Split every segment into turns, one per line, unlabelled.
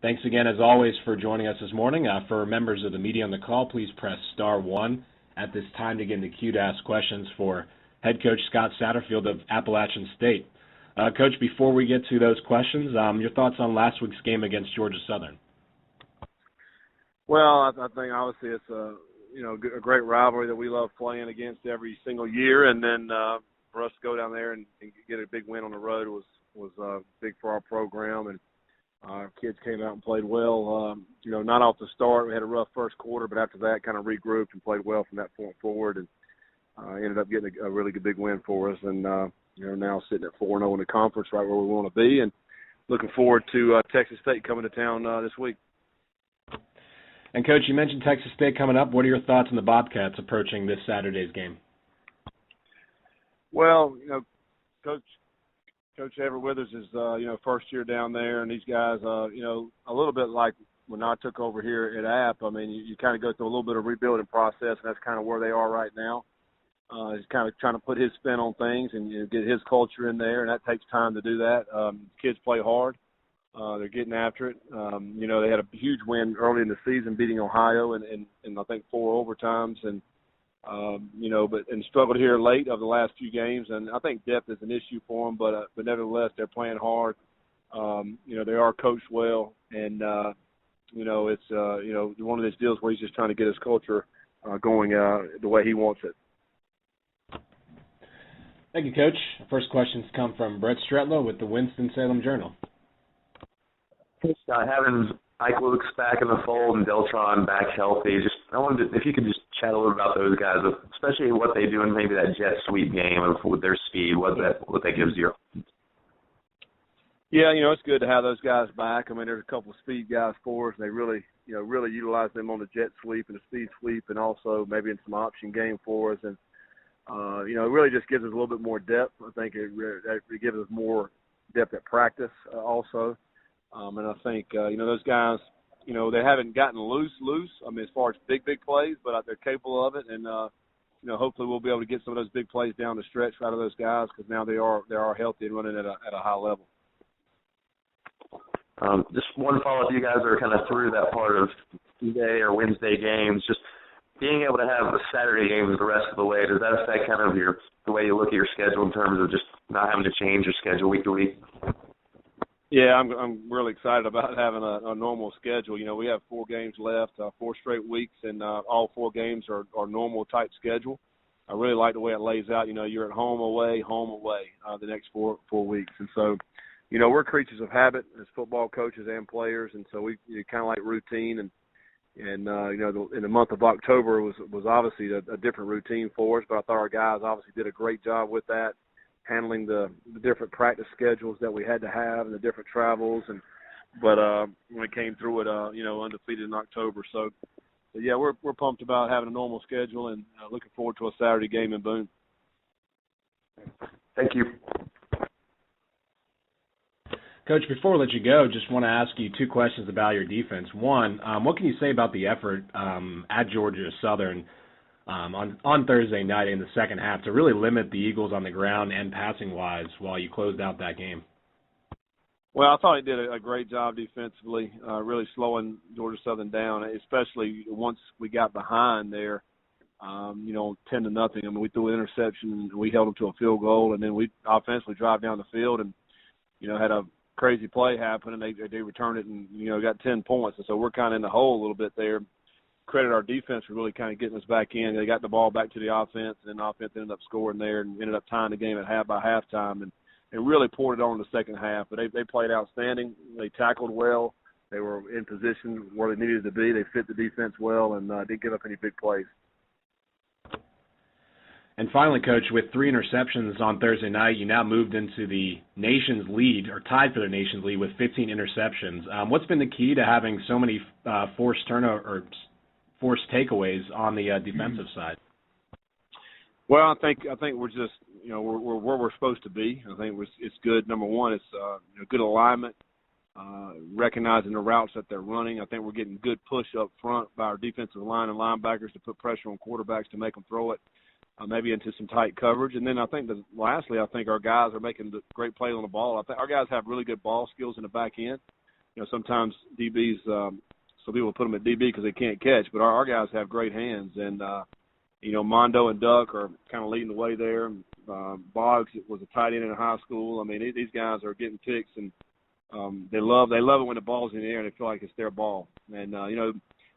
Thanks again, as always, for joining us this morning. For members of the media on the call, please press *1 at this time to get in the queue to ask questions for head coach Scott Satterfield of Appalachian State. Coach, before we get to those questions, your thoughts on last week's game against Georgia Southern?
Well, I think obviously it's a great rivalry that we love playing against every single year, and then for us to go down there and get a big win on the road was big for our program, and our kids came out and played well. Not off the start. We had a rough first quarter, but after that kind of regrouped and played well from that point forward, and ended up getting a really good big win for us, and now sitting at 4-0 in the conference, right where we want to be, and looking forward to Texas State coming to town this week.
And, Coach, you mentioned Texas State coming up. What are your thoughts on the Bobcats approaching this Saturday's game?
Well, Coach Everett Withers is, first year down there, and these guys, a little bit like when I took over here at App. I mean, you kind of go through a little bit of rebuilding process, and that's kind of where they are right now. He's kind of trying to put his spin on things and get his culture in there, and that takes time to do that. Kids play hard. They're getting after it. They had a huge win early in the season, beating Ohio in I think 4 overtimes, and but struggled here late of the last few games. And I think depth is an issue for them, but nevertheless they're playing hard. They are coached well, and it's one of those deals where he's just trying to get his culture going the way he wants it.
Thank you, Coach. First questions come from Brett Stretlow with the Winston-Salem Journal.
Having Ike Luke's back in the fold and Deltron back healthy, I wondered if you could just chat a little about those guys, especially what they do in maybe that jet sweep game with their speed, what that gives you.
Yeah, it's good to have those guys back. I mean, there's a couple of speed guys for us, and they really utilize them on the jet sweep and the speed sweep, and also maybe in some option game for us. And it really just gives us a little bit more depth. I think it gives us more depth at practice also. And I think, those guys, they haven't gotten loose. I mean, as far as big plays, but they're capable of it. And, hopefully we'll be able to get some of those big plays down the stretch out of those guys, because now they are healthy and running at a high level.
Just one follow-up. You guys are kind of through that part of Tuesday or Wednesday games. Just being able to have the Saturday games the rest of the way, does that affect kind of the way you look at your schedule in terms of just not having to change your schedule week to week?
Yeah, I'm really excited about having a normal schedule. We have 4 games left, 4 straight weeks, and all 4 games are normal type schedule. I really like the way it lays out. You're at home away, the next 4 weeks. And so, we're creatures of habit as football coaches and players, and so we kind of like routine. And in the month of October was obviously a different routine for us, but I thought our guys obviously did a great job with that, handling the different practice schedules that we had to have and the different travels, but when we came through it, undefeated in October. So yeah, we're pumped about having a normal schedule and looking forward to a Saturday game in Boone.
Thank you.
Coach, before we let you go, just want to ask you 2 questions about your defense. One, what can you say about the effort at Georgia Southern on Thursday night in the second half to really limit the Eagles on the ground and passing-wise while you closed out that game?
Well, I thought he did a great job defensively, really slowing Georgia Southern down, especially once we got behind there, 10-0. I mean, we threw an interception, and we held them to a field goal, and then we offensively drive down the field and, had a crazy play happen, and they returned it and, got 10 points. And so we're kind of in the hole a little bit there. Credit our defense for really kind of getting us back in. They got the ball back to the offense, and then the offense ended up scoring there and ended up tying the game at by halftime, and really poured it on in the second half. But they played outstanding. They tackled well. They were in position where they needed to be. They fit the defense well and didn't give up any big plays.
And finally, Coach, with 3 interceptions on Thursday night, you now moved into the nation's lead, or tied for the nation's lead, with 15 interceptions. What's been the key to having so many forced takeaways on the defensive side?
Well, I think we're just we're where we're supposed to be. I think it's good. Number one, it's good alignment, recognizing the routes that they're running. I think we're getting good push up front by our defensive line and linebackers to put pressure on quarterbacks to make them throw it, maybe into some tight coverage. And then I think lastly, I think our guys are making great plays on the ball. I think our guys have really good ball skills in the back end. sometimes DBs, some people put them at DB because they can't catch, but our guys have great hands. And, Mondo and Duck are kind of leading the way there. Boggs was a tight end in high school. I mean, these guys are getting picks, and they love it when the ball's in the air and they feel like it's their ball. And,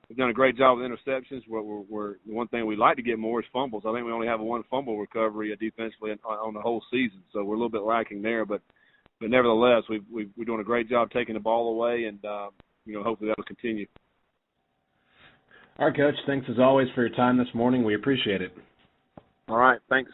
we've done a great job with interceptions. We're the one thing we like to get more is fumbles. I think we only have one fumble recovery defensively on the whole season, so we're a little bit lacking there. But nevertheless, we're doing a great job taking the ball away, and hopefully that will continue.
All right, Coach. Thanks as always for your time this morning. We appreciate it.
All right. Thanks.